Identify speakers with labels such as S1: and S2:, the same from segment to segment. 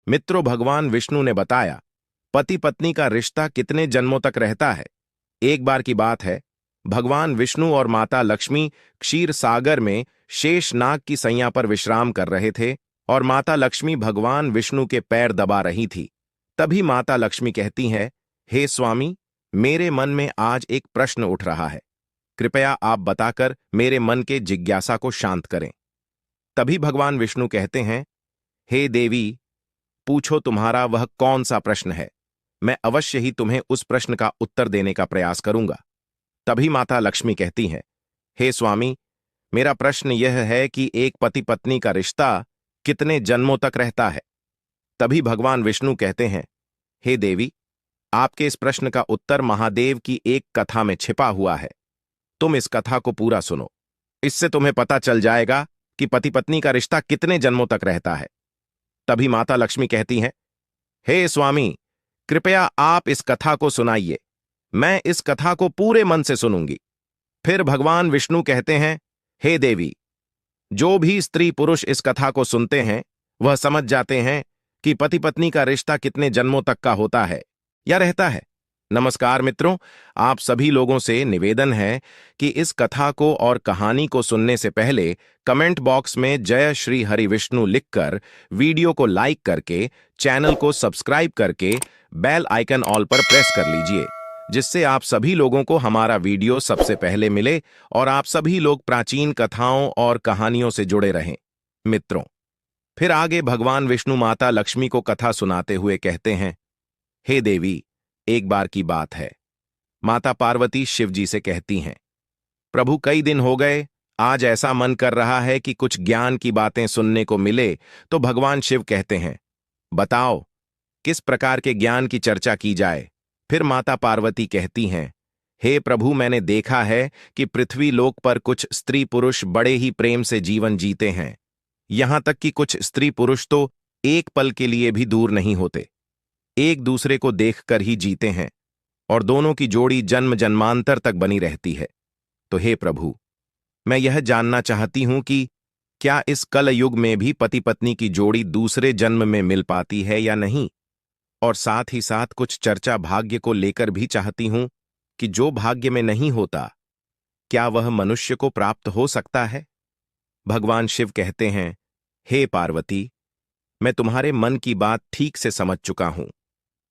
S1: मित्रों, भगवान विष्णु ने बताया, पति पत्नी का रिश्ता कितने जन्मों तक रहता है। एक बार की बात है, भगवान विष्णु और माता लक्ष्मी क्षीर सागर में शेषनाग की सैया पर विश्राम कर रहे थे और माता लक्ष्मी भगवान विष्णु के पैर दबा रही थी। तभी माता लक्ष्मी कहती हैं, हे स्वामी, मेरे मन में आज एक प्रश्न उठ रहा है। कृपया आप बताकर मेरे मन के जिज्ञासा को शांत करें। तभी भगवान विष्णु कहते हैं, हे देवी, पूछो तुम्हारा वह कौन सा प्रश्न है। मैं अवश्य ही तुम्हें उस प्रश्न का उत्तर देने का प्रयास करूंगा। तभी माता लक्ष्मी कहती हैं, हे स्वामी, मेरा प्रश्न यह है कि एक पति पत्नी का रिश्ता कितने जन्मों तक रहता है। तभी भगवान विष्णु कहते हैं, हे देवी, आपके इस प्रश्न का उत्तर महादेव की एक कथा में छिपा हुआ है। तुम इस कथा को पूरा सुनो, इससे तुम्हें पता चल जाएगा कि पति पत्नी का रिश्ता कितने जन्मों तक रहता है। तभी माता लक्ष्मी कहती हैं, हे स्वामी, कृपया आप इस कथा को सुनाइए। मैं इस कथा को पूरे मन से सुनूंगी। फिर भगवान विष्णु कहते हैं, हे देवी, जो भी स्त्री पुरुष इस कथा को सुनते हैं वह समझ जाते हैं कि पति पत्नी का रिश्ता कितने जन्मों तक का होता है या रहता है। नमस्कार मित्रों, आप सभी लोगों से निवेदन है कि इस कथा को और कहानी को सुनने से पहले कमेंट बॉक्स में जय श्री हरि विष्णु लिखकर, वीडियो को लाइक करके, चैनल को सब्सक्राइब करके बेल आइकन ऑल पर प्रेस कर लीजिए, जिससे आप सभी लोगों को हमारा वीडियो सबसे पहले मिले और आप सभी लोग प्राचीन कथाओं और कहानियों से जुड़े रहें। मित्रों, फिर आगे भगवान विष्णु माता लक्ष्मी को कथा सुनाते हुए कहते हैं, हे देवी, एक बार की बात है। माता पार्वती शिव जी से कहती हैं, प्रभु, कई दिन हो गए, आज ऐसा मन कर रहा है कि कुछ ज्ञान की बातें सुनने को मिले। तो भगवान शिव कहते हैं, बताओ, किस प्रकार के ज्ञान की चर्चा की जाए। फिर माता पार्वती कहती हैं, हे प्रभु, मैंने देखा है कि पृथ्वी लोक पर कुछ स्त्री पुरुष बड़े ही प्रेम से जीवन जीते हैं। यहां तक कि कुछ स्त्री पुरुष तो एक पल के लिए भी दूर नहीं होते, एक दूसरे को देखकर ही जीते हैं और दोनों की जोड़ी जन्म जन्मांतर तक बनी रहती है। तो हे प्रभु, मैं यह जानना चाहती हूं कि क्या इस कल युग में भी पति पत्नी की जोड़ी दूसरे जन्म में मिल पाती है या नहीं। और साथ ही साथ कुछ चर्चा भाग्य को लेकर भी चाहती हूं कि जो भाग्य में नहीं होता, क्या वह मनुष्य को प्राप्त हो सकता है। भगवान शिव कहते हैं, हे पार्वती, मैं तुम्हारे मन की बात ठीक से समझ चुका हूं।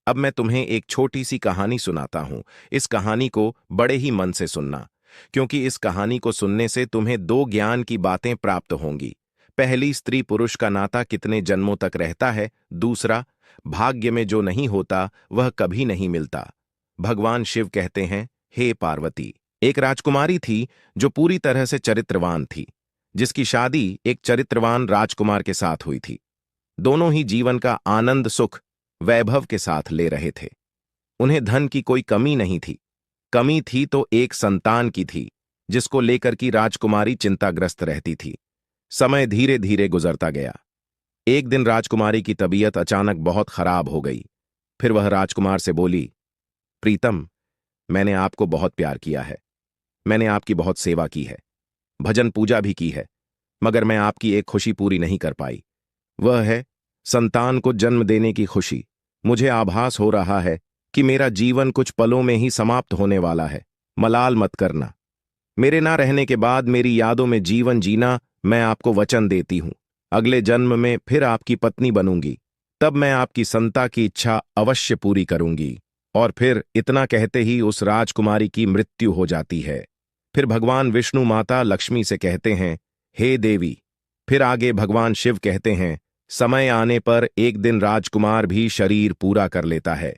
S1: अब मैं तुम्हें एक छोटी सी कहानी सुनाता हूं। इस कहानी को बड़े ही मन से सुनना, क्योंकि इस कहानी को सुनने से तुम्हें दो ज्ञान की बातें प्राप्त होंगी। पहली, स्त्री पुरुष का नाता कितने जन्मों तक रहता है। दूसरा, भाग्य में जो नहीं होता वह कभी नहीं मिलता। भगवान शिव कहते हैं, हे पार्वती, एक राजकुमारी थी जो पूरी तरह से चरित्रवान थी, जिसकी शादी एक चरित्रवान राजकुमार के साथ हुई थी। दोनों ही जीवन का आनंद सुख वैभव के साथ ले रहे थे। उन्हें धन की कोई कमी नहीं थी। कमी थी तो एक संतान की थी, जिसको लेकर की राजकुमारी चिंताग्रस्त रहती थी। समय धीरे धीरे गुजरता गया। एक दिन राजकुमारी की तबीयत अचानक बहुत खराब हो गई। फिर वह राजकुमार से बोली, प्रीतम, मैंने आपको बहुत प्यार किया है, मैंने आपकी बहुत सेवा की है, भजन पूजा भी की है, मगर मैं आपकी एक खुशी पूरी नहीं कर पाई। वह है संतान को जन्म देने की खुशी। मुझे आभास हो रहा है कि मेरा जीवन कुछ पलों में ही समाप्त होने वाला है। मलाल मत करना। मेरे ना रहने के बाद मेरी यादों में जीवन जीना। मैं आपको वचन देती हूं, अगले जन्म में फिर आपकी पत्नी बनूंगी। तब मैं आपकी संता की इच्छा अवश्य पूरी करूंगी। और फिर इतना कहते ही उस राजकुमारी की मृत्यु हो जाती है। फिर भगवान विष्णु माता लक्ष्मी से कहते हैं, हे देवी। फिर आगे भगवान शिव कहते हैं, समय आने पर एक दिन राजकुमार भी शरीर पूरा कर लेता है।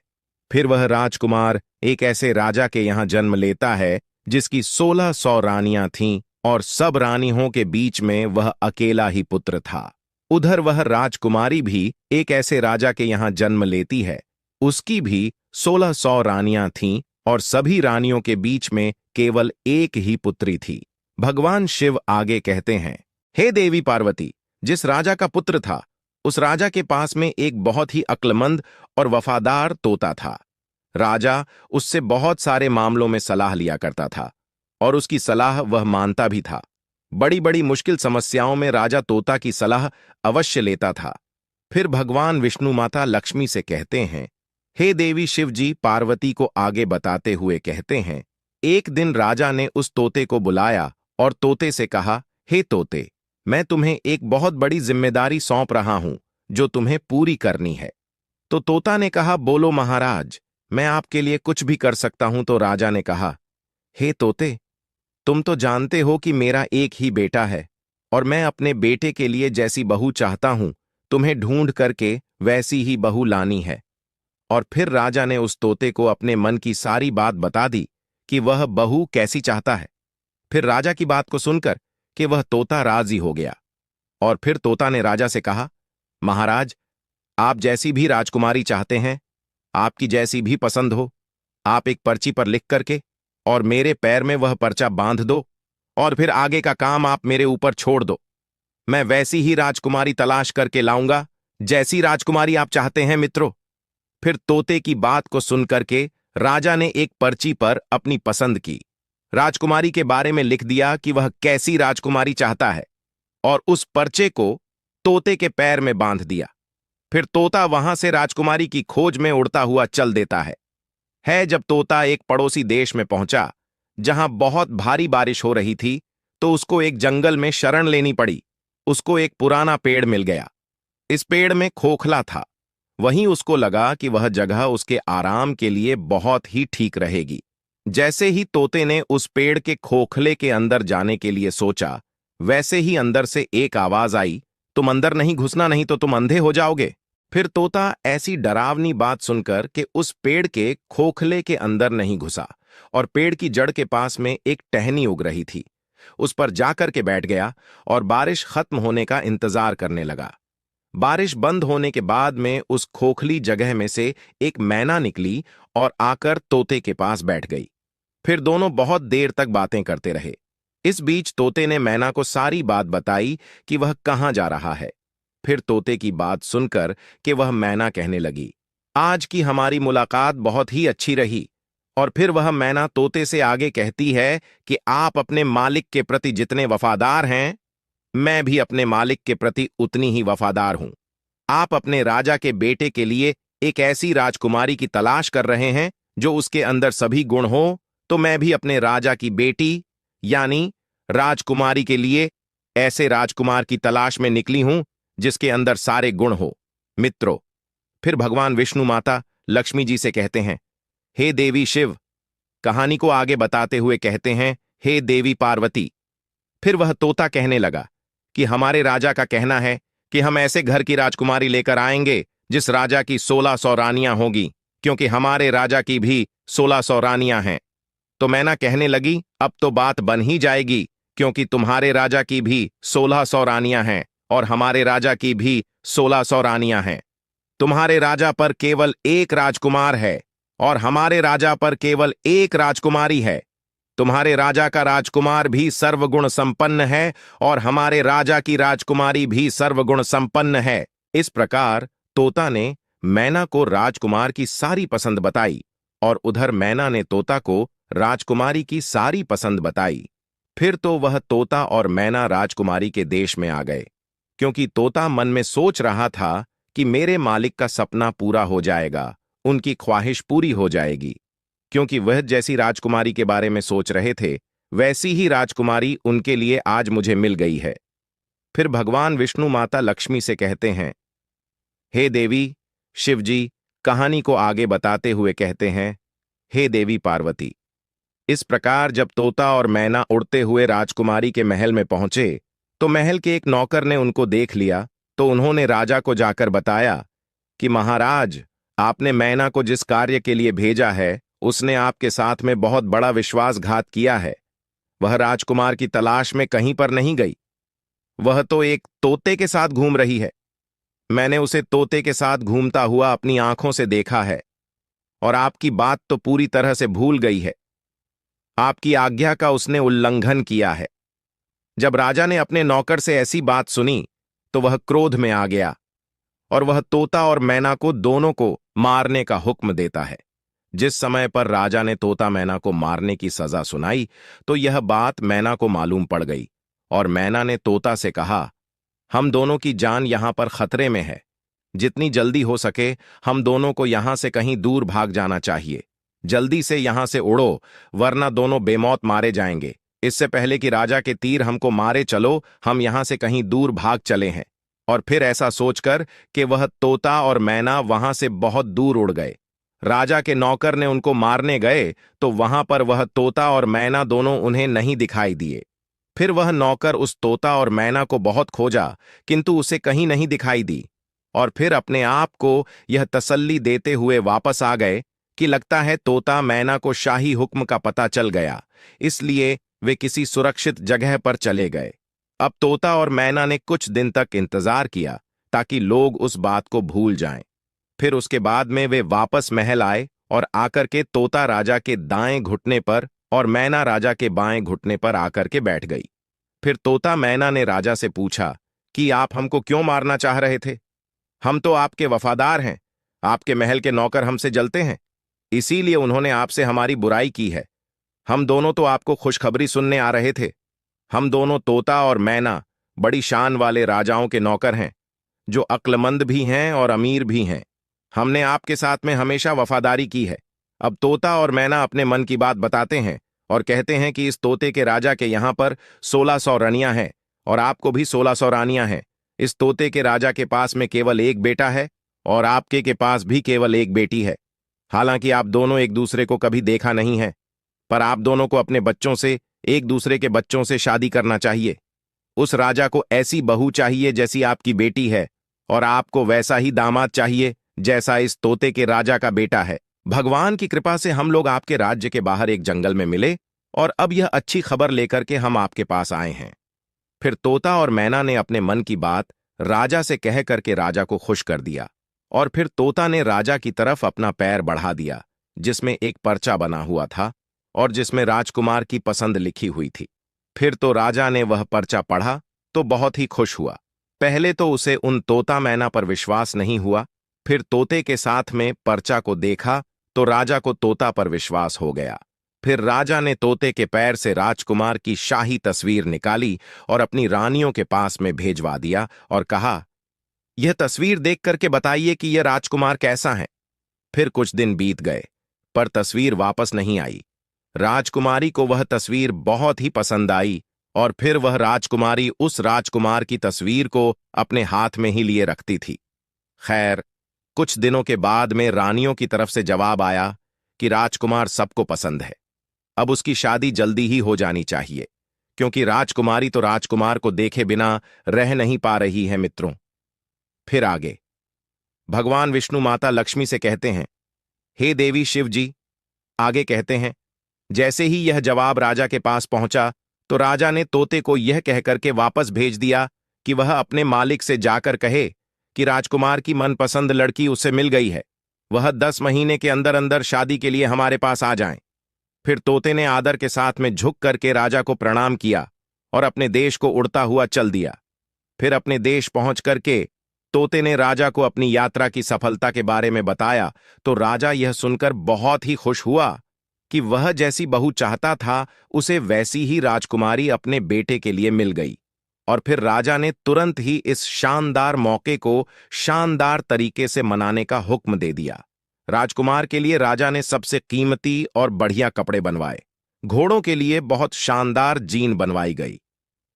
S1: फिर वह राजकुमार एक ऐसे राजा के यहां जन्म लेता है जिसकी 1600 रानियां थीं और सब रानियों के बीच में वह अकेला ही पुत्र था। उधर वह राजकुमारी भी एक ऐसे राजा के यहां जन्म लेती है। उसकी भी 1600 रानियां थीं और सभी रानियों के बीच में केवल एक ही पुत्री थी। भगवान शिव आगे कहते हैं, हे देवी पार्वती, जिस राजा का पुत्र था, उस राजा के पास में एक बहुत ही अक्लमंद और वफादार तोता था। राजा उससे बहुत सारे मामलों में सलाह लिया करता था और उसकी सलाह वह मानता भी था। बड़ी बड़ी मुश्किल समस्याओं में राजा तोता की सलाह अवश्य लेता था। फिर भगवान विष्णु माता लक्ष्मी से कहते हैं, हे देवी शिव जी पार्वती को आगे बताते हुए कहते हैं, एक दिन राजा ने उस तोते को बुलाया और तोते से कहा, हे तोते, मैं तुम्हें एक बहुत बड़ी जिम्मेदारी सौंप रहा हूं जो तुम्हें पूरी करनी है। तो तोता ने कहा, बोलो महाराज, मैं आपके लिए कुछ भी कर सकता हूं। तो राजा ने कहा, हे तोते, तुम तो जानते हो कि मेरा एक ही बेटा है और मैं अपने बेटे के लिए जैसी बहू चाहता हूं तुम्हें ढूंढ करके वैसी ही बहू लानी है। और फिर राजा ने उस तोते को अपने मन की सारी बात बता दी कि वह बहू कैसी चाहता है। फिर राजा की बात को सुनकर कि वह तोता राजी हो गया। और फिर तोता ने राजा से कहा, महाराज, आप जैसी भी राजकुमारी चाहते हैं, आपकी जैसी भी पसंद हो, आप एक पर्ची पर लिख करके और मेरे पैर में वह पर्चा बांध दो और फिर आगे का काम आप मेरे ऊपर छोड़ दो। मैं वैसी ही राजकुमारी तलाश करके लाऊंगा जैसी राजकुमारी आप चाहते हैं मित्रों। फिर तोते की बात को सुनकर के राजा ने एक पर्ची पर अपनी पसंद की राजकुमारी के बारे में लिख दिया कि वह कैसी राजकुमारी चाहता है और उस पर्चे को तोते के पैर में बांध दिया। फिर तोता वहां से राजकुमारी की खोज में उड़ता हुआ चल देता है। जब तोता एक पड़ोसी देश में पहुंचा जहां बहुत भारी बारिश हो रही थी तो उसको एक जंगल में शरण लेनी पड़ी। उसको एक पुराना पेड़ मिल गया। इस पेड़ में खोखला था। वहीं उसको लगा कि वह जगह उसके आराम के लिए बहुत ही ठीक रहेगी। जैसे ही तोते ने उस पेड़ के खोखले के अंदर जाने के लिए सोचा, वैसे ही अंदर से एक आवाज आई, तुम अंदर नहीं घुसना, नहीं तो तुम अंधे हो जाओगे। फिर तोता ऐसी डरावनी बात सुनकर कि उस पेड़ के खोखले के अंदर नहीं घुसा और पेड़ की जड़ के पास में एक टहनी उग रही थी, उस पर जाकर के बैठ गया और बारिश खत्म होने का इंतजार करने लगा। बारिश बंद होने के बाद में उस खोखली जगह में से एक मैना निकली और आकर तोते के पास बैठ गई। फिर दोनों बहुत देर तक बातें करते रहे। इस बीच तोते ने मैना को सारी बात बताई कि वह कहाँ जा रहा है। फिर तोते की बात सुनकर कि वह मैना कहने लगी, आज की हमारी मुलाकात बहुत ही अच्छी रही। और फिर वह मैना तोते से आगे कहती है कि आप अपने मालिक के प्रति जितने वफादार हैं, मैं भी अपने मालिक के प्रति उतनी ही वफादार हूं। आप अपने राजा के बेटे के लिए एक ऐसी राजकुमारी की तलाश कर रहे हैं जो उसके अंदर सभी गुण हो, तो मैं भी अपने राजा की बेटी यानी राजकुमारी के लिए ऐसे राजकुमार की तलाश में निकली हूं जिसके अंदर सारे गुण हो। मित्रों, फिर भगवान विष्णु माता लक्ष्मी जी से कहते हैं, हे देवी शिव, कहानी को आगे बताते हुए कहते हैं, हे देवी पार्वती। फिर वह तोता कहने लगा कि हमारे राजा का कहना है कि हम ऐसे घर की राजकुमारी लेकर आएंगे जिस राजा की 1600 रानियां होगी, क्योंकि हमारे राजा की भी 1600 रानियां हैं। तो मैना कहने लगी, अब तो बात बन ही जाएगी, क्योंकि तुम्हारे राजा की भी 1600 रानियां हैं और हमारे राजा की भी 1600 रानियां हैं। तुम्हारे राजा पर केवल एक राजकुमार है और हमारे राजा पर केवल एक राजकुमारी है। तुम्हारे राजा का राजकुमार भी सर्वगुण संपन्न है और हमारे राजा की राजकुमारी भी सर्वगुण संपन्न है। इस प्रकार तोता ने मैना को राजकुमार की सारी पसंद बताई और उधर मैना ने तोता को राजकुमारी की सारी पसंद बताई। फिर तो वह तोता और मैना राजकुमारी के देश में आ गए, क्योंकि तोता मन में सोच रहा था कि मेरे मालिक का सपना पूरा हो जाएगा, उनकी ख्वाहिश पूरी हो जाएगी। क्योंकि वह जैसी राजकुमारी के बारे में सोच रहे थे, वैसी ही राजकुमारी उनके लिए आज मुझे मिल गई है। फिर भगवान विष्णु माता लक्ष्मी से कहते हैं, हे देवी शिवजी कहानी को आगे बताते हुए कहते हैं, हे देवी पार्वती। इस प्रकार जब तोता और मैना उड़ते हुए राजकुमारी के महल में पहुंचे, तो महल के एक नौकर ने उनको देख लिया। तो उन्होंने राजा को जाकर बताया कि महाराज, आपने मैना को जिस कार्य के लिए भेजा है, उसने आपके साथ में बहुत बड़ा विश्वासघात किया है। वह राजकुमार की तलाश में कहीं पर नहीं गई, वह तो एक तोते के साथ घूम रही है। मैंने उसे तोते के साथ घूमता हुआ अपनी आंखों से देखा है और आपकी बात तो पूरी तरह से भूल गई है। आपकी आज्ञा का उसने उल्लंघन किया है। जब राजा ने अपने नौकर से ऐसी बात सुनी तो वह क्रोध में आ गया और वह तोता और मैना को दोनों को मारने का हुक्म देता है। जिस समय पर राजा ने तोता मैना को मारने की सजा सुनाई तो यह बात मैना को मालूम पड़ गई और मैना ने तोता से कहा, हम दोनों की जान यहां पर खतरे में है, जितनी जल्दी हो सके हम दोनों को यहां से कहीं दूर भाग जाना चाहिए। जल्दी से यहां से उड़ो, वरना दोनों बेमौत मारे जाएंगे। इससे पहले कि राजा के तीर हमको मारे, चलो हम यहां से कहीं दूर भाग चले हैं। और फिर ऐसा सोचकर कि वह तोता और मैना वहां से बहुत दूर उड़ गए। राजा के नौकर ने उनको मारने गए तो वहां पर वह तोता और मैना दोनों उन्हें नहीं दिखाई दिए। फिर वह नौकर उस तोता और मैना को बहुत खोजा, किंतु उसे कहीं नहीं दिखाई दी। और फिर अपने आप को यह तसल्ली देते हुए वापस आ गए कि लगता है तोता मैना को शाही हुक्म का पता चल गया, इसलिए वे किसी सुरक्षित जगह पर चले गए। अब तोता और मैना ने कुछ दिन तक इंतजार किया ताकि लोग उस बात को भूल जाएं। फिर उसके बाद में वे वापस महल आए और आकर के तोता राजा के दाएं घुटने पर और मैना राजा के बाएं घुटने पर आकर के बैठ गई। फिर तोता मैना ने राजा से पूछा कि आप हमको क्यों मारना चाह रहे थे? हम तो आपके वफादार हैं, आपके महल के नौकर हमसे जलते हैं, इसीलिए उन्होंने आपसे हमारी बुराई की है। हम दोनों तो आपको खुशखबरी सुनने आ रहे थे। हम दोनों तोता और मैना बड़ी शान वाले राजाओं के नौकर हैं, जो अक्लमंद भी हैं और अमीर भी हैं। हमने आपके साथ में हमेशा वफादारी की है। अब तोता और मैना अपने मन की बात बताते हैं और कहते हैं कि इस तोते के राजा के यहां पर 1600 रानियां हैं और आपको भी 1600 रानियां हैं। इस तोते के राजा के पास में केवल एक बेटा है और आपके के पास भी केवल एक बेटी है। हालांकि आप दोनों एक दूसरे को कभी देखा नहीं है, पर आप दोनों को अपने बच्चों से एक दूसरे के बच्चों से शादी करना चाहिए। उस राजा को ऐसी बहू चाहिए जैसी आपकी बेटी है, और आपको वैसा ही दामाद चाहिए जैसा इस तोते के राजा का बेटा है। भगवान की कृपा से हम लोग आपके राज्य के बाहर एक जंगल में मिले और अब यह अच्छी खबर लेकर के हम आपके पास आए हैं। फिर तोता और मैना ने अपने मन की बात राजा से कह करके राजा को खुश कर दिया और फिर तोता ने राजा की तरफ अपना पैर बढ़ा दिया, जिसमें एक पर्चा बना हुआ था और जिसमें राजकुमार की पसंद लिखी हुई थी। फिर तो राजा ने वह पर्चा पढ़ा तो बहुत ही खुश हुआ। पहले तो उसे उन तोता मैना पर विश्वास नहीं हुआ, फिर तोते के साथ में पर्चा को देखा तो राजा को तोता पर विश्वास हो गया। फिर राजा ने तोते के पैर से राजकुमार की शाही तस्वीर निकाली और अपनी रानियों के पास में भेजवा दिया और कहा, यह तस्वीर देख करके बताइए कि यह राजकुमार कैसा है। फिर कुछ दिन बीत गए, पर तस्वीर वापस नहीं आई। राजकुमारी को वह तस्वीर बहुत ही पसंद आई और फिर वह राजकुमारी उस राजकुमार की तस्वीर को अपने हाथ में ही लिए रखती थी। खैर, कुछ दिनों के बाद में रानियों की तरफ से जवाब आया कि राजकुमार सबको पसंद है, अब उसकी शादी जल्दी ही हो जानी चाहिए, क्योंकि राजकुमारी तो राजकुमार को देखे बिना रह नहीं पा रही है। मित्रों, फिर आगे भगवान विष्णु माता लक्ष्मी से कहते हैं, हे देवी शिव जी। आगे कहते हैं, जैसे ही यह जवाब राजा के पास पहुंचा तो राजा ने तोते को यह कहकर के वापस भेज दिया कि वह अपने मालिक से जाकर कहे कि राजकुमार की मनपसंद लड़की उसे मिल गई है, वह 10 महीने के अंदर अंदर शादी के लिए हमारे पास आ जाएं। फिर तोते ने आदर के साथ में झुक करके राजा को प्रणाम किया और अपने देश को उड़ता हुआ चल दिया। फिर अपने देश पहुंच करके तोते ने राजा को अपनी यात्रा की सफलता के बारे में बताया तो राजा यह सुनकर बहुत ही खुश हुआ कि वह जैसी बहू चाहता था उसे वैसी ही राजकुमारी अपने बेटे के लिए मिल गई। और फिर राजा ने तुरंत ही इस शानदार मौके को शानदार तरीके से मनाने का हुक्म दे दिया। राजकुमार के लिए राजा ने सबसे कीमती और बढ़िया कपड़े बनवाए, घोड़ों के लिए बहुत शानदार जीन बनवाई गई,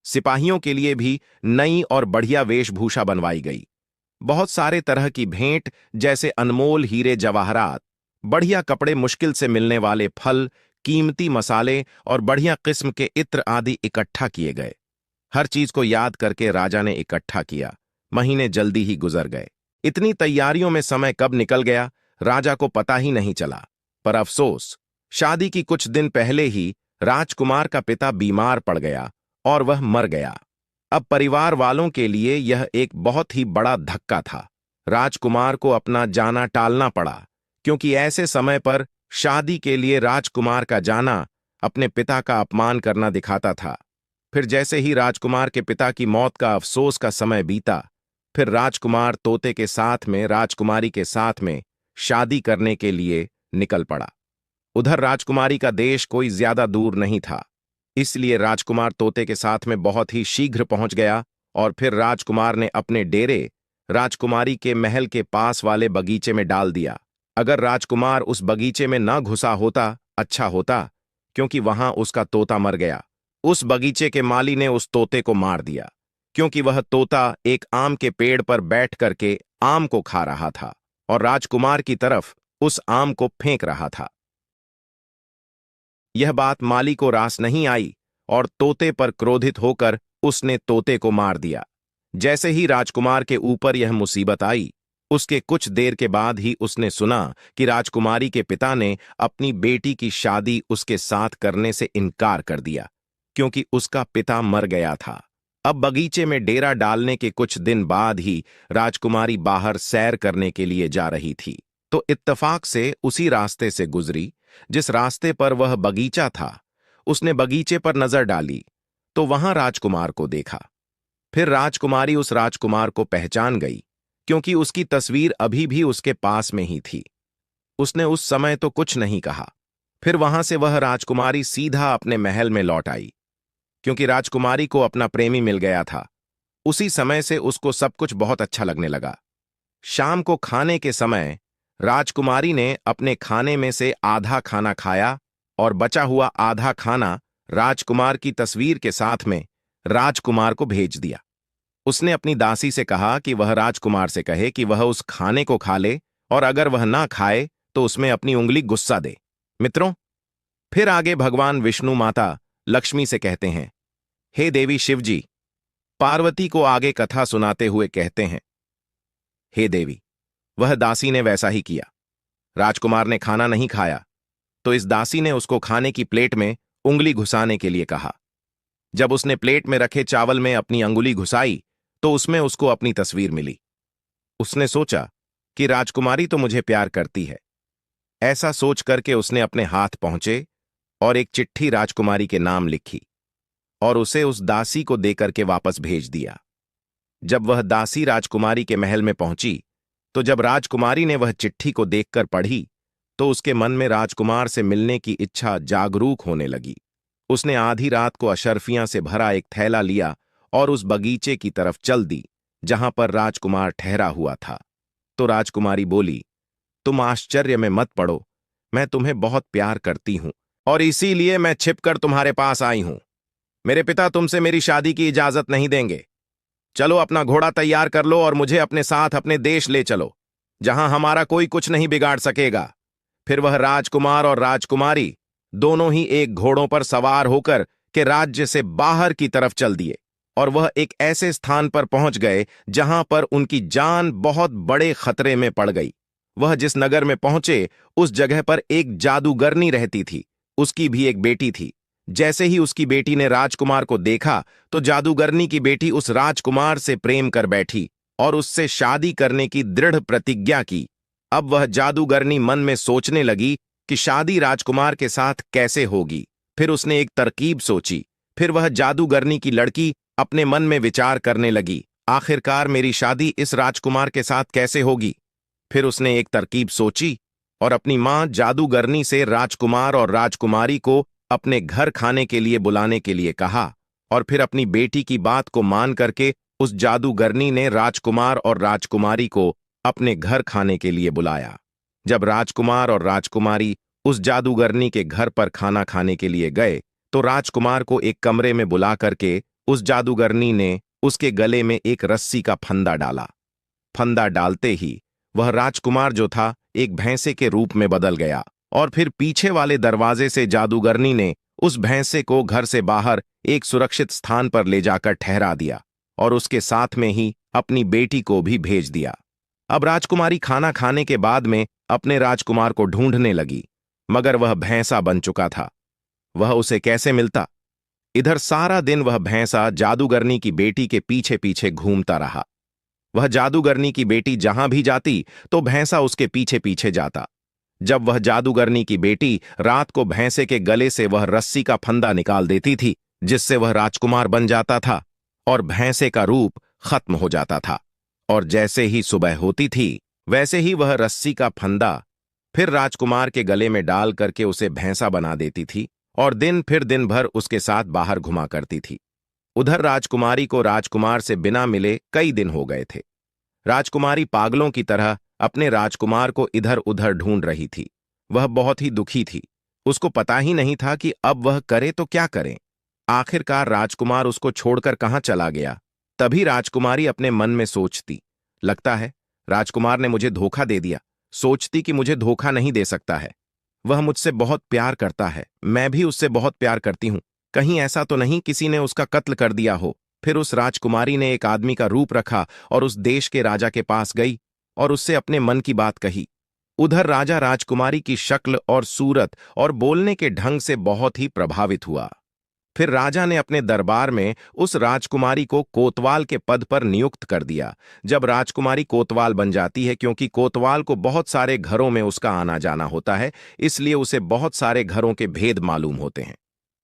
S1: सिपाहियों के लिए भी नई और बढ़िया वेशभूषा बनवाई गई। बहुत सारे तरह की भेंट जैसे अनमोल हीरे जवाहरात, बढ़िया कपड़े, मुश्किल से मिलने वाले फल, कीमती मसाले और बढ़िया किस्म के इत्र आदि इकट्ठा किए गए। हर चीज को याद करके राजा ने इकट्ठा किया। महीने जल्दी ही गुजर गए। इतनी तैयारियों में समय कब निकल गया राजा को पता ही नहीं चला। पर अफसोस, शादी की कुछ दिन पहले ही राजकुमार का पिता बीमार पड़ गया और वह मर गया। अब परिवार वालों के लिए यह एक बहुत ही बड़ा धक्का था। राजकुमार को अपना जाना टालना पड़ा, क्योंकि ऐसे समय पर शादी के लिए राजकुमार का जाना अपने पिता का अपमान करना दिखाता था। फिर जैसे ही राजकुमार के पिता की मौत का अफसोस का समय बीता, फिर राजकुमार तोते के साथ में राजकुमारी के साथ में शादी करने के लिए निकल पड़ा। उधर राजकुमारी का देश कोई ज्यादा दूर नहीं था, इसलिए राजकुमार तोते के साथ में बहुत ही शीघ्र पहुंच गया और फिर राजकुमार ने अपने डेरे राजकुमारी के महल के पास वाले बगीचे में डाल दिया। अगर राजकुमार उस बगीचे में न घुसा होता अच्छा होता, क्योंकि वहां उसका तोता मर गया। उस बगीचे के माली ने उस तोते को मार दिया, क्योंकि वह तोता एक आम के पेड़ पर बैठ करके आम को खा रहा था और राजकुमार की तरफ उस आम को फेंक रहा था। यह बात माली को रास नहीं आई और तोते पर क्रोधित होकर उसने तोते को मार दिया। जैसे ही राजकुमार के ऊपर यह मुसीबत आई, उसके कुछ देर के बाद ही उसने सुना कि राजकुमारी के पिता ने अपनी बेटी की शादी उसके साथ करने से इनकार कर दिया, क्योंकि उसका पिता मर गया था। अब बगीचे में डेरा डालने के कुछ दिन बाद ही राजकुमारी बाहर सैर करने के लिए जा रही थी, तो इत्तेफाक से उसी रास्ते से गुजरी जिस रास्ते पर वह बगीचा था। उसने बगीचे पर नजर डाली तो वहां राजकुमार को देखा। फिर राजकुमारी उस राजकुमार को पहचान गई, क्योंकि उसकी तस्वीर अभी भी उसके पास में ही थी। उसने उस समय तो कुछ नहीं कहा। फिर वहां से वह राजकुमारी सीधा अपने महल में लौट आई, क्योंकि राजकुमारी को अपना प्रेमी मिल गया था। उसी समय से उसको सब कुछ बहुत अच्छा लगने लगा। शाम को खाने के समय राजकुमारी ने अपने खाने में से आधा खाना खाया और बचा हुआ आधा खाना राजकुमार की तस्वीर के साथ में राजकुमार को भेज दिया। उसने अपनी दासी से कहा कि वह राजकुमार से कहे कि वह उस खाने को खा ले, और अगर वह ना खाए तो उसमें अपनी उंगली गुस्सा दे। मित्रों, फिर आगे भगवान विष्णु माता लक्ष्मी से कहते हैं, हे देवी शिवजी। पार्वती को आगे कथा सुनाते हुए कहते हैं, हे देवी। वह दासी ने वैसा ही किया। राजकुमार ने खाना नहीं खाया, तो इस दासी ने उसको खाने की प्लेट में उंगली घुसाने के लिए कहा। जब उसने प्लेट में रखे चावल में अपनी अंगुली घुसाई तो उसमें उसको अपनी तस्वीर मिली। उसने सोचा कि राजकुमारी तो मुझे प्यार करती है। ऐसा सोच करके उसने अपने हाथ पहुंचे और एक चिट्ठी राजकुमारी के नाम लिखी और उसे उस दासी को देकर के वापस भेज दिया। जब वह दासी राजकुमारी के महल में पहुंची, तो जब राजकुमारी ने वह चिट्ठी को देखकर पढ़ी तो उसके मन में राजकुमार से मिलने की इच्छा जागरूक होने लगी। उसने आधी रात को अशर्फियां से भरा एक थैला लिया और उस बगीचे की तरफ चल दी जहां पर राजकुमार ठहरा हुआ था। तो राजकुमारी बोली, तुम आश्चर्य में मत पड़ो, मैं तुम्हें बहुत प्यार करती हूं और इसीलिए मैं छिपकर तुम्हारे पास आई हूं। मेरे पिता तुमसे मेरी शादी की इजाजत नहीं देंगे। चलो अपना घोड़ा तैयार कर लो और मुझे अपने साथ अपने देश ले चलो, जहां हमारा कोई कुछ नहीं बिगाड़ सकेगा। फिर वह राजकुमार और राजकुमारी दोनों ही एक घोड़ों पर सवार होकर के राज्य से बाहर की तरफ चल दिए और वह एक ऐसे स्थान पर पहुंच गए जहां पर उनकी जान बहुत बड़े खतरे में पड़ गई। वह जिस नगर में पहुंचे उस जगह पर एक जादूगरनी रहती थी। उसकी भी एक बेटी थी। जैसे ही उसकी बेटी ने राजकुमार को देखा तो जादूगरनी की बेटी उस राजकुमार से प्रेम कर बैठी और उससे शादी करने की दृढ़ प्रतिज्ञा की। अब वह जादूगरनी मन में सोचने लगी कि शादी राजकुमार के साथ कैसे होगी। फिर उसने एक तरकीब सोची। फिर वह जादूगरनी की लड़की अपने मन में विचार करने लगी, आखिरकार मेरी शादी इस राजकुमार के साथ कैसे होगी। फिर उसने एक तरकीब सोची और अपनी मां जादूगरनी से राजकुमार और राजकुमारी को अपने घर खाने के लिए बुलाने के लिए कहा, और फिर अपनी बेटी की बात को मान करके उस जादूगरनी ने राजकुमार और राजकुमारी को अपने घर खाने के लिए बुलाया। जब राजकुमार और राजकुमारी उस जादूगरनी के घर पर खाना खाने के लिए गए तो राजकुमार को एक कमरे में बुला करके उस जादूगरनी ने उसके गले में एक रस्सी का फंदा डाला। फंदा डालते ही वह राजकुमार जो था एक भैंसे के रूप में बदल गया और फिर पीछे वाले दरवाजे से जादूगरनी ने उस भैंसे को घर से बाहर एक सुरक्षित स्थान पर ले जाकर ठहरा दिया और उसके साथ में ही अपनी बेटी को भी भेज दिया। अब राजकुमारी खाना खाने के बाद में अपने राजकुमार को ढूंढने लगी, मगर वह भैंसा बन चुका था। वह उसे कैसे मिलता? इधर सारा दिन वह भैंसा जादूगरनी की बेटी के पीछे पीछे घूमता रहा। वह जादूगरनी की बेटी जहां भी जाती तो भैंसा उसके पीछे पीछे जाता। जब वह जादूगरनी की बेटी रात को भैंसे के गले से वह रस्सी का फंदा निकाल देती थी, जिससे वह राजकुमार बन जाता था और भैंसे का रूप खत्म हो जाता था। और जैसे ही सुबह होती थी वैसे ही वह रस्सी का फंदा फिर राजकुमार के गले में डाल करके उसे भैंसा बना देती थी और दिन फिर दिन भर उसके साथ बाहर घुमा करती थी। उधर राजकुमारी को राजकुमार से बिना मिले कई दिन हो गए थे। राजकुमारी पागलों की तरह अपने राजकुमार को इधर उधर ढूंढ रही थी। वह बहुत ही दुखी थी। उसको पता ही नहीं था कि अब वह करे तो क्या करे। आखिरकार राजकुमार उसको छोड़कर कहाँ चला गया। तभी राजकुमारी अपने मन में सोचती, लगता है राजकुमार ने मुझे धोखा दे दिया। सोचती कि मुझे धोखा नहीं दे सकता है। वह मुझसे बहुत प्यार करता है, मैं भी उससे बहुत प्यार करती हूं। कहीं ऐसा तो नहीं किसी ने उसका कत्ल कर दिया हो। फिर उस राजकुमारी ने एक आदमी का रूप रखा और उस देश के राजा के पास गई और उससे अपने मन की बात कही। उधर राजा राजकुमारी की शक्ल और सूरत और बोलने के ढंग से बहुत ही प्रभावित हुआ। फिर राजा ने अपने दरबार में उस राजकुमारी को कोतवाल के पद पर नियुक्त कर दिया। जब राजकुमारी कोतवाल बन जाती है, क्योंकि कोतवाल को बहुत सारे घरों में उसका आना जाना होता है, इसलिए उसे बहुत सारे घरों के भेद मालूम होते हैं।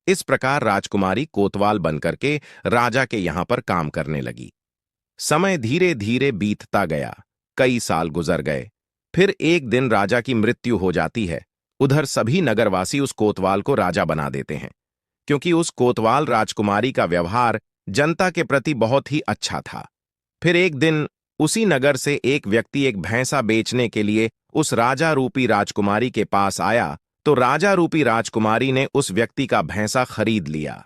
S1: इस प्रकार राजकुमारी कोतवाल बनकर के राजा के यहां पर काम करने लगी। समय धीरे धीरे बीतता गया। कई साल गुजर गए। फिर एक दिन राजा की मृत्यु हो जाती है। उधर सभी नगरवासी उस कोतवाल को राजा बना देते हैं, क्योंकि उस कोतवाल राजकुमारी का व्यवहार जनता के प्रति बहुत ही अच्छा था। फिर एक दिन उसी नगर से एक व्यक्ति एक भैंसा बेचने के लिए उस राजा रूपी राजकुमारी के पास आया, तो राजा रूपी राजकुमारी ने उस व्यक्ति का भैंसा खरीद लिया।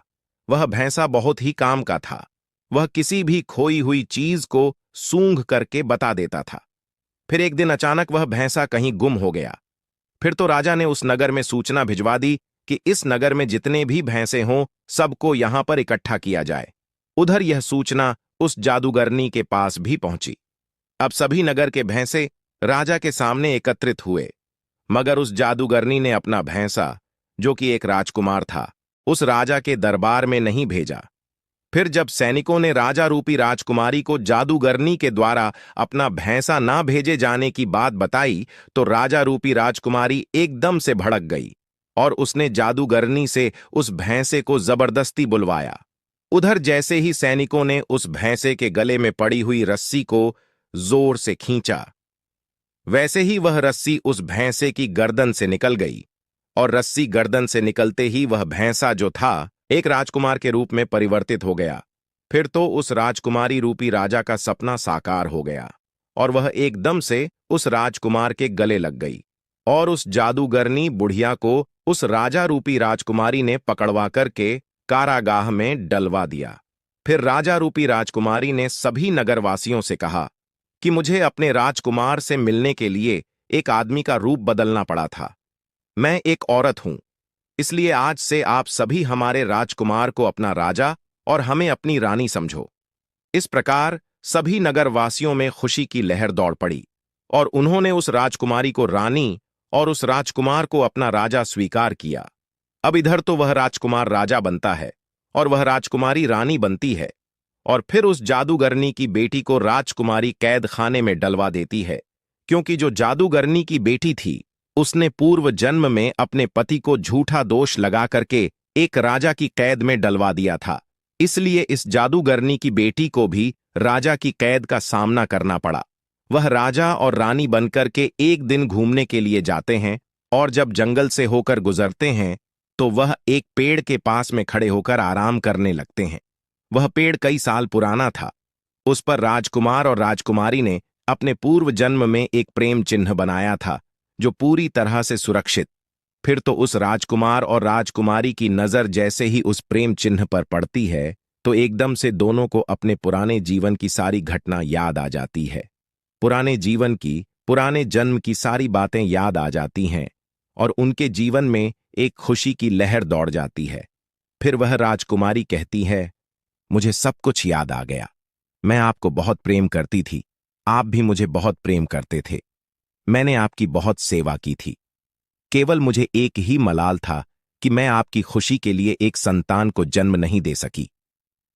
S1: वह भैंसा बहुत ही काम का था। वह किसी भी खोई हुई चीज को सूंघ करके बता देता था। फिर एक दिन अचानक वह भैंसा कहीं गुम हो गया। फिर तो राजा ने उस नगर में सूचना भिजवा दी कि इस नगर में जितने भी भैंसे हों सबको यहां पर इकट्ठा किया जाए। उधर यह सूचना उस जादूगरनी के पास भी पहुंची। अब सभी नगर के भैंसे राजा के सामने एकत्रित हुए, मगर उस जादूगरनी ने अपना भैंसा, जो कि एक राजकुमार था, उस राजा के दरबार में नहीं भेजा। फिर जब सैनिकों ने राजा रूपी राजकुमारी को जादूगरनी के द्वारा अपना भैंसा ना भेजे जाने की बात बताई, तो राजा रूपी राजकुमारी एकदम से भड़क गई और उसने जादूगरनी से उस भैंसे को जबरदस्ती बुलवाया। उधर जैसे ही सैनिकों ने उस भैंसे के गले में पड़ी हुई रस्सी को जोर से खींचा, वैसे ही वह रस्सी उस भैंसे की गर्दन से निकल गई और रस्सी गर्दन से निकलते ही वह भैंसा जो था एक राजकुमार के रूप में परिवर्तित हो गया। फिर तो उस राजकुमारी रूपी राजा का सपना साकार हो गया और वह एकदम से उस राजकुमार के गले लग गई और उस जादूगरनी बुढ़िया को उस राजा रूपी राजकुमारी ने पकड़वा करके कारागाह में डलवा दिया। फिर राजा रूपी राजकुमारी ने सभी नगरवासियों से कहा कि मुझे अपने राजकुमार से मिलने के लिए एक आदमी का रूप बदलना पड़ा था। मैं एक औरत हूं, इसलिए आज से आप सभी हमारे राजकुमार को अपना राजा और हमें अपनी रानी समझो। इस प्रकार सभी नगरवासियों में खुशी की लहर दौड़ पड़ी और उन्होंने उस राजकुमारी को रानी और उस राजकुमार को अपना राजा स्वीकार किया। अब इधर तो वह राजकुमार राजा बनता है और वह राजकुमारी रानी बनती है, और फिर उस जादूगरनी की बेटी को राजकुमारी कैद खाने में डलवा देती है, क्योंकि जो जादूगरनी की बेटी थी उसने पूर्व जन्म में अपने पति को झूठा दोष लगा करके एक राजा की कैद में डलवा दिया था। इसलिए इस जादूगरनी की बेटी को भी राजा की कैद का सामना करना पड़ा। वह राजा और रानी बनकर के एक दिन घूमने के लिए जाते हैं और जब जंगल से होकर गुजरते हैं तो वह एक पेड़ के पास में खड़े होकर आराम करने लगते हैं। वह पेड़ कई साल पुराना था। उस पर राजकुमार और राजकुमारी ने अपने पूर्व जन्म में एक प्रेम चिन्ह बनाया था, जो पूरी तरह से सुरक्षित। फिर तो उस राजकुमार और राजकुमारी की नजर जैसे ही उस प्रेम चिन्ह पर पड़ती है तो एकदम से दोनों को अपने पुराने जीवन की सारी घटना याद आ जाती है। पुराने जीवन की, पुराने जन्म की सारी बातें याद आ जाती हैं और उनके जीवन में एक खुशी की लहर दौड़ जाती है। फिर वह राजकुमारी कहती है, मुझे सब कुछ याद आ गया। मैं आपको बहुत प्रेम करती थी, आप भी मुझे बहुत प्रेम करते थे। मैंने आपकी बहुत सेवा की थी। केवल मुझे एक ही मलाल था कि मैं आपकी खुशी के लिए एक संतान को जन्म नहीं दे सकी,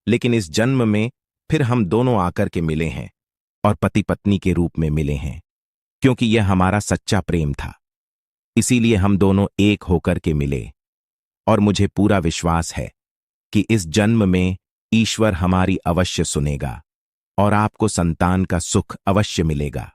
S1: लेकिन इस जन्म में फिर हम दोनों आकर के मिले हैं और पति पत्नी के रूप में मिले हैं, क्योंकि यह हमारा सच्चा प्रेम था। इसीलिए हम दोनों एक होकर के मिले और मुझे पूरा विश्वास है कि इस जन्म में ईश्वर हमारी अवश्य सुनेगा और आपको संतान का सुख अवश्य मिलेगा।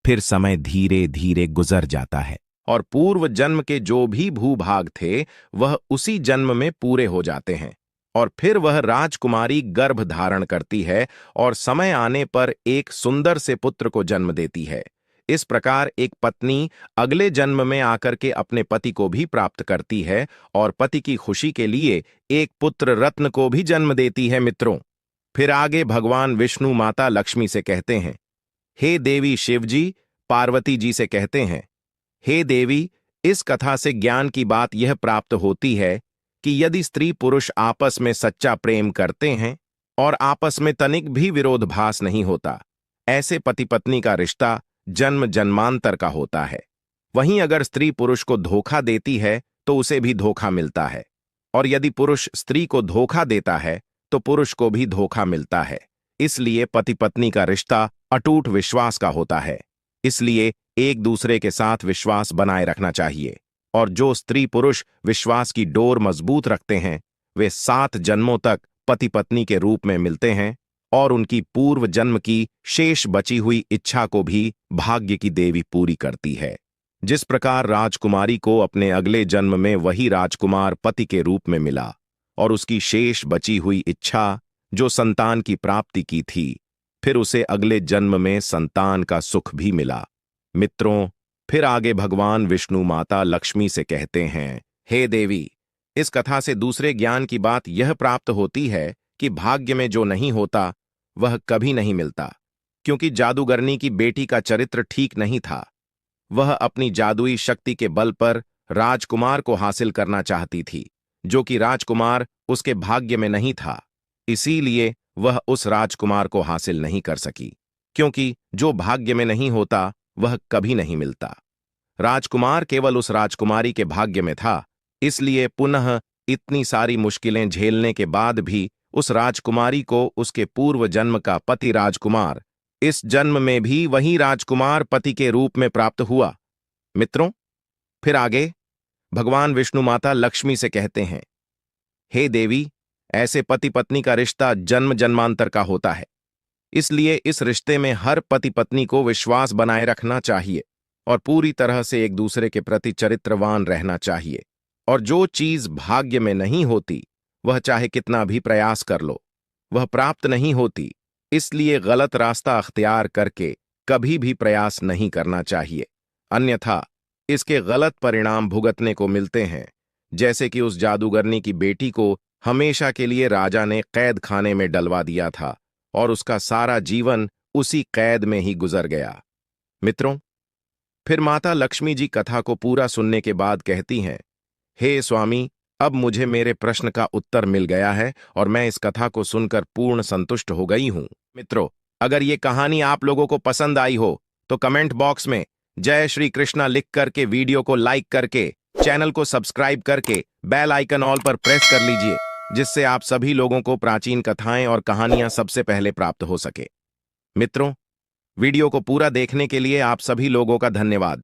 S1: फिर समय धीरे धीरे गुजर जाता है और पूर्व जन्म के जो भी भूभाग थे वह उसी जन्म में पूरे हो जाते हैं और फिर वह राजकुमारी गर्भ धारण करती है और समय आने पर एक सुंदर से पुत्र को जन्म देती है। इस प्रकार एक पत्नी अगले जन्म में आकर के अपने पति को भी प्राप्त करती है और पति की खुशी के लिए एक पुत्र रत्न को भी जन्म देती है। मित्रों, फिर आगे भगवान विष्णु माता लक्ष्मी से कहते हैं, हे देवी शिवजी पार्वती जी से कहते हैं, हे देवी, इस कथा से ज्ञान की बात यह प्राप्त होती है कि यदि स्त्री पुरुष आपस में सच्चा प्रेम करते हैं और आपस में तनिक भी विरोधाभास नहीं होता, ऐसे पति पत्नी का रिश्ता जन्म जन्मांतर का होता है। वहीं अगर स्त्री पुरुष को धोखा देती है तो उसे भी धोखा मिलता है, और यदि पुरुष स्त्री को धोखा देता है तो पुरुष को भी धोखा मिलता है। इसलिए पति पत्नी का रिश्ता अटूट विश्वास का होता है। इसलिए एक दूसरे के साथ विश्वास बनाए रखना चाहिए, और जो स्त्री पुरुष विश्वास की डोर मजबूत रखते हैं वे 7 जन्मों तक पति पत्नी के रूप में मिलते हैं और उनकी पूर्व जन्म की शेष बची हुई इच्छा को भी भाग्य की देवी पूरी करती है। जिस प्रकार राजकुमारी को अपने अगले जन्म में वही राजकुमार पति के रूप में मिला और उसकी शेष बची हुई इच्छा जो संतान की प्राप्ति की थी, फिर उसे अगले जन्म में संतान का सुख भी मिला। मित्रों, फिर आगे भगवान विष्णु माता लक्ष्मी से कहते हैं, हे देवी, इस कथा से दूसरे ज्ञान की बात यह प्राप्त होती है कि भाग्य में जो नहीं होता वह कभी नहीं मिलता, क्योंकि जादूगरनी की बेटी का चरित्र ठीक नहीं था। वह अपनी जादुई शक्ति के बल पर राजकुमार को हासिल करना चाहती थी, जो कि राजकुमार उसके भाग्य में नहीं था। इसीलिए वह उस राजकुमार को हासिल नहीं कर सकी, क्योंकि जो भाग्य में नहीं होता वह कभी नहीं मिलता। राजकुमार केवल उस राजकुमारी के भाग्य में था, इसलिए पुनः इतनी सारी मुश्किलें झेलने के बाद भी उस राजकुमारी को उसके पूर्व जन्म का पति राजकुमार इस जन्म में भी वही राजकुमार पति के रूप में प्राप्त हुआ। मित्रों, फिर आगे भगवान विष्णु माता लक्ष्मी से कहते हैं, हे देवी, ऐसे पति पत्नी का रिश्ता जन्म जन्मांतर का होता है। इसलिए इस रिश्ते में हर पति पत्नी को विश्वास बनाए रखना चाहिए और पूरी तरह से एक दूसरे के प्रति चरित्रवान रहना चाहिए। और जो चीज भाग्य में नहीं होती वह चाहे कितना भी प्रयास कर लो, वह प्राप्त नहीं होती। इसलिए गलत रास्ता अख्तियार करके कभी भी प्रयास नहीं करना चाहिए, अन्यथा इसके गलत परिणाम भुगतने को मिलते हैं। जैसे कि उस जादूगरनी की बेटी को हमेशा के लिए राजा ने कैद खाने में डलवा दिया था और उसका सारा जीवन उसी कैद में ही गुजर गया। मित्रों, फिर माता लक्ष्मी जी कथा को पूरा सुनने के बाद कहती हैं, हे स्वामी, अब मुझे मेरे प्रश्न का उत्तर मिल गया है और मैं इस कथा को सुनकर पूर्ण संतुष्ट हो गई हूं। मित्रों, अगर ये कहानी आप लोगों को पसंद आई हो तो कमेंट बॉक्स में जय श्री कृष्णा लिख करके, वीडियो को लाइक करके, चैनल को सब्सक्राइब करके बेल आइकन ऑल पर प्रेस कर लीजिए, जिससे आप सभी लोगों को प्राचीन कथाएं और कहानियां सबसे पहले प्राप्त हो सके। मित्रों, वीडियो को पूरा देखने के लिए आप सभी लोगों का धन्यवाद।